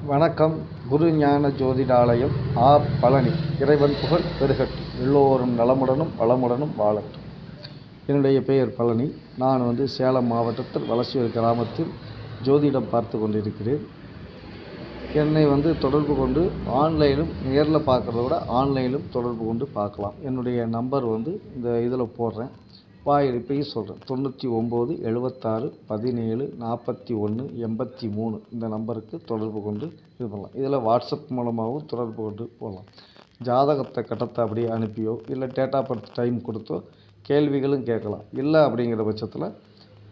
வணக்கம். குரு ஞான ஜோதிடாலயம் ஆர். பழனி. இறைவன் புகழ் பெருகட்டும். எல்லோரும் நலமுடனும் வளமுடனும் வாழட்டும். என்னுடைய பெயர் பழனி. நான் சேலம் மாவட்டத்தில் வலசையூர் கிராமத்தில் ஜோதிடம் பார்த்து கொண்டிருக்கிறேன். என்னை தொடர்பு கொண்டு ஆன்லைனும் நேரில் பார்க்குறத விட ஆன்லைனிலும் தொடர்பு கொண்டு பார்க்கலாம். என்னுடைய நம்பர் இந்த இதில் போடுறேன். இப்பயும் சொல்கிறேன். 99 76 17 41 83 இந்த நம்பருக்கு தொடர்பு கொண்டு இது பண்ணலாம். இதில் வாட்ஸ்அப் மூலமாகவும் தொடர்பு கொண்டு போகலாம். ஜாதகத்தை கட்டத்தை அப்படியே அனுப்பியோ இல்லை டேட் ஆஃப் பர்த் டைம் கொடுத்தோ கேள்விகளும் கேட்கலாம். இல்லை அப்படிங்கிற பட்சத்தில்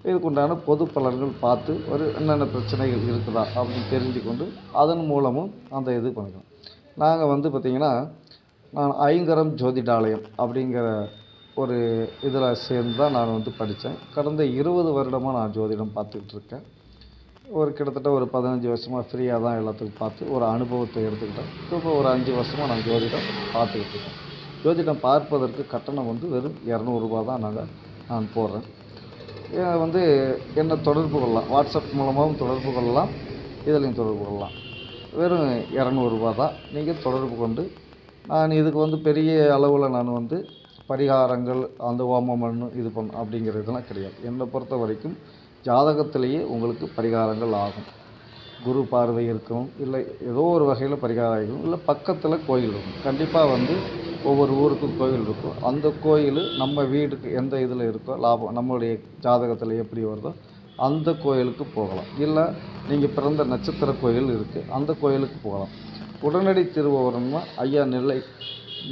இதுக்குண்டான பொது பலன்கள் பார்த்து என்னென்ன பிரச்சனைகள் இருக்குதா அப்படின்னு தெரிஞ்சு கொண்டு அதன் மூலமும் அந்த இது பண்ணிக்கலாம். நாங்கள் பார்த்திங்கன்னா நான் ஐங்கரம் ஜோதிடாலயம் அப்படிங்கிற ஒரு இதில் சேர்ந்து தான் நான் படித்தேன். கடந்த 20 வருடமாக நான் ஜோதிடம் பார்த்துக்கிட்டு இருக்கேன். கிட்டத்தட்ட ஒரு 15 வருஷமாக ஃப்ரீயாக தான் எல்லாத்துக்கும் பார்த்து ஒரு அனுபவத்தை எடுத்துக்கிட்டேன். இப்போ ஒரு 5 வருஷமாக நான் ஜோதிடம் பார்த்துக்கிட்டு இருக்கேன். ஜோதிடம் பார்ப்பதற்கு கட்டணம் வெறும் 200 ரூபா தான் நான் போடுறேன். என்னை தொடர்பு கொள்ளலாம். வாட்ஸ்அப் மூலமாகவும் தொடர்பு கொள்ளலாம், இதிலையும் தொடர்பு கொள்ளலாம். வெறும் 200 ரூபா தான். நீங்கள் தொடர்பு கொண்டு நான் இதுக்கு பெரிய அளவில் நான் பரிகாரங்கள் அந்த ஹோமம் பண்ணணும் இது பண்ணணும் அப்படிங்கிறதுலாம் கிடையாது. என்னை பொறுத்த வரைக்கும் ஜாதகத்திலேயே உங்களுக்கு பரிகாரங்கள் ஆகும். குரு பார்வை இருக்கும், இல்லை ஏதோ ஒரு வகையில் பரிகாரம் ஆகும், இல்லை பக்கத்தில் கோயில் இருக்கும். கண்டிப்பாக ஒவ்வொரு ஊருக்கும் கோயில் இருக்கும். அந்த கோயில் நம்ம வீடுக்கு எந்த இதில் இருக்கோ லாபம் நம்மளுடைய ஜாதகத்தில் எப்படி வருதோ அந்த கோயிலுக்கு போகலாம். இல்லை நீங்கள் பிறந்த நட்சத்திர கோயில் இருக்குது, அந்த கோயிலுக்கு போகலாம். உடனடி தீர்வு வரணும்னா ஐயா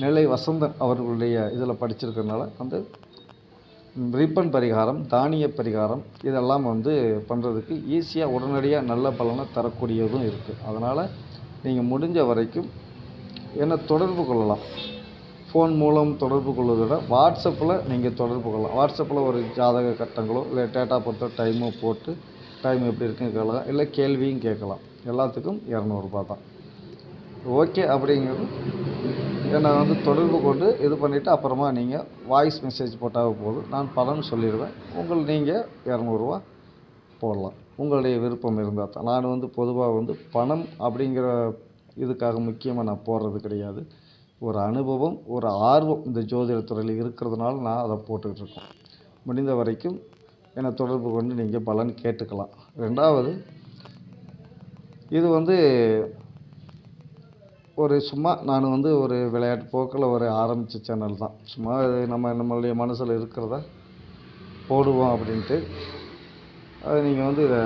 நெல்லை வசந்தன் அவர்களுடைய இதில் படிச்சிருக்கிறதுனால ரிப்பன் பரிகாரம், தானிய பரிகாரம் இதெல்லாம் பண்ணுறதுக்கு ஈஸியாக உடனடியாக நல்ல பலனை தரக்கூடியதும் இருக்குது. அதனால் நீங்கள் முடிஞ்ச வரைக்கும் என்னை தொடர்பு கொள்ளலாம். ஃபோன் மூலம் தொடர்பு கொள்வதை விட வாட்ஸ்அப்பில் நீங்கள் தொடர்பு கொள்ளலாம். வாட்ஸ்அப்பில் ஒரு ஜாதக கட்டங்களோ இல்லை டேட்டா பொறுத்த டைமோ போட்டு டைம் எப்படி இருக்குன்னு கேட்கலாம், இல்லை கேள்வியும் கேட்கலாம். எல்லாத்துக்கும் 200 ரூபா தான். ஓகே அப்படிங்கிறது என்னை தொடர்பு கொண்டு இது பண்ணிவிட்டு அப்புறமா நீங்கள் வாய்ஸ் மெசேஜ் போட்டால் போதும், நான் பலன் சொல்லிடுவேன். நீங்கள் 200 ரூபா போடலாம், உங்களுடைய விருப்பம் இருந்தால் தான். நான் பொதுவாக பணம் அப்படிங்கிற இதுக்காக முக்கியமாக நான் போடுறது கிடையாது. ஒரு அனுபவம், ஒரு ஆர்வம் இந்த ஜோதிடத்துறையில் இருக்கிறதுனால நான் அதை போட்டுக்கிட்டு இருக்கேன். முடிந்த வரைக்கும் என்னை தொடர்பு கொண்டு நீங்கள் பலன் கேட்டுக்கலாம். ரெண்டாவது, இது ஒரு சும்மா நான் ஒரு விளையாட்டு போக்கில் ஆரம்பித்த சேனல் தான். சும்மா நம்மளுடைய மனசில் இருக்கிறத போடுவோம் அப்படின்ட்டு. அது நீங்கள் இதை